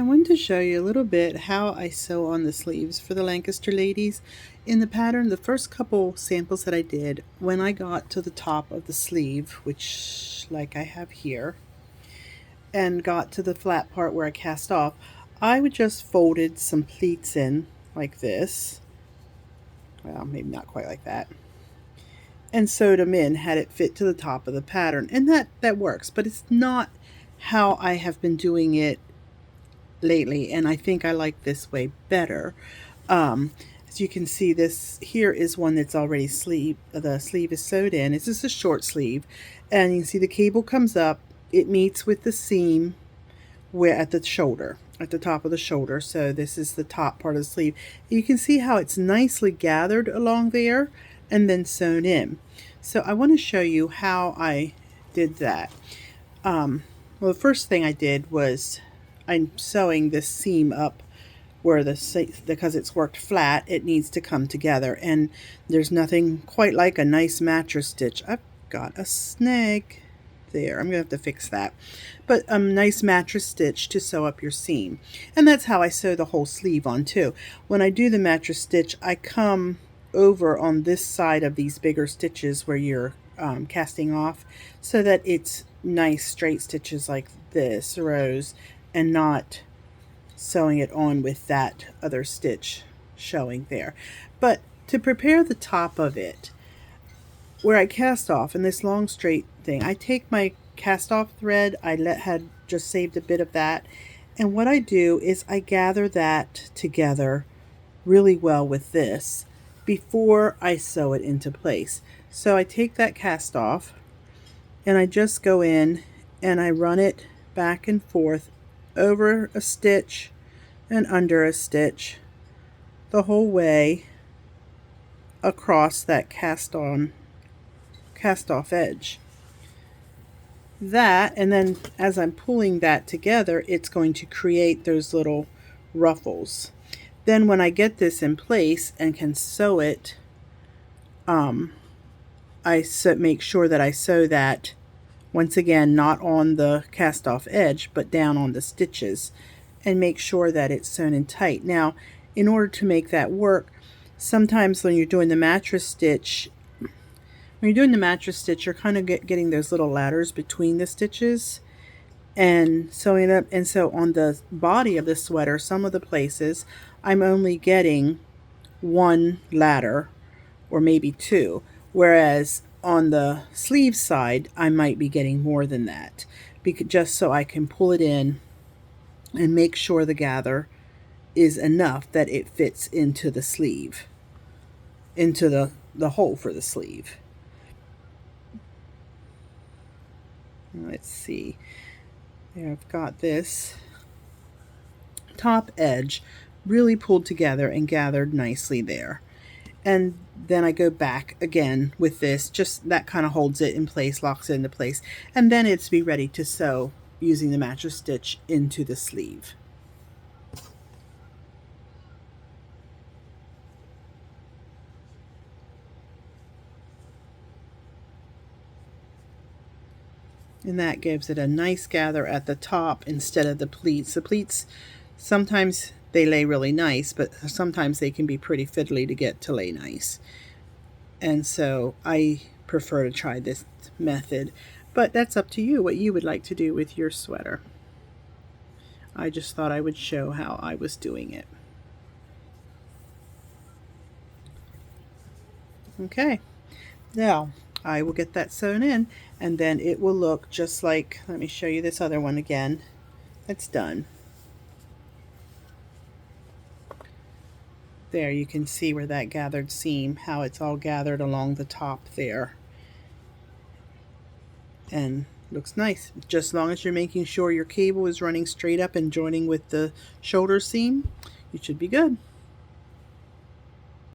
I wanted to show you a little bit how I sew on the sleeves for the Lancaster ladies. In the pattern, the first couple samples that I did, when I got to the top of the sleeve, which like I have here, and got to the flat part where I cast off, I would just folded some pleats in like this. Well, maybe not quite like that. And sewed them in, had it fit to the top of the pattern. And that works, but it's not how I have been doing it lately, and I think I like this way better. As you can see, this here is one that's already the sleeve is sewed in. It's just a short sleeve, and you can see the cable comes up. It meets with the seam where at the shoulder, at the top of the shoulder. So this is the top part of the sleeve. You can see how it's nicely gathered along there and then sewn in. So I want to show you how I did that. Well, the first thing I did was I'm sewing this seam up where because it's worked flat, it needs to come together, and there's nothing quite like a nice mattress stitch. I've got a snag there. I'm gonna have to fix that. But a nice mattress stitch to sew up your seam. And that's how I sew the whole sleeve on too. When I do the mattress stitch, I come over on this side of these bigger stitches where you're casting off, so that it's nice straight stitches like this rows, and not sewing it on with that other stitch showing there. But to prepare the top of it, where I cast off in this long straight thing, I take my cast off thread, had just saved a bit of that, and what I do is I gather that together really well with this before I sew it into place. So I take that cast off and I just go in and I run it back and forth over a stitch and under a stitch the whole way across that cast off edge. That, and then as I'm pulling that together, it's going to create those little ruffles. Then when I get this in place and can sew it, I make sure that I sew that, once again, not on the cast off edge, but down on the stitches, and make sure that it's sewn in tight. Now, in order to make that work, sometimes when you're doing the mattress stitch, you're kind of getting those little ladders between the stitches and sewing it up. And so on the body of the sweater, some of the places, I'm only getting one ladder or maybe two, whereas on the sleeve side, I might be getting more than that, just so I can pull it in and make sure the gather is enough that it fits into the sleeve, into the hole for the sleeve. Let's see. There, I've got this top edge really pulled together and gathered nicely there. And then I go back again with this, just that kind of holds it in place, locks it into place, and then it's be ready to sew using the mattress stitch into the sleeve. And that gives it a nice gather at the top instead of the pleats. The pleats, sometimes they lay really nice, but sometimes they can be pretty fiddly to get to lay nice. And so I prefer to try this method, but that's up to you, what you would like to do with your sweater. I just thought I would show how I was doing it. Okay, now I will get that sewn in, and then it will look just like, let me show you this other one again. That's done. There, you can see where that gathered seam, how it's all gathered along the top there. And looks nice. Just as long as you're making sure your cable is running straight up and joining with the shoulder seam, you should be good.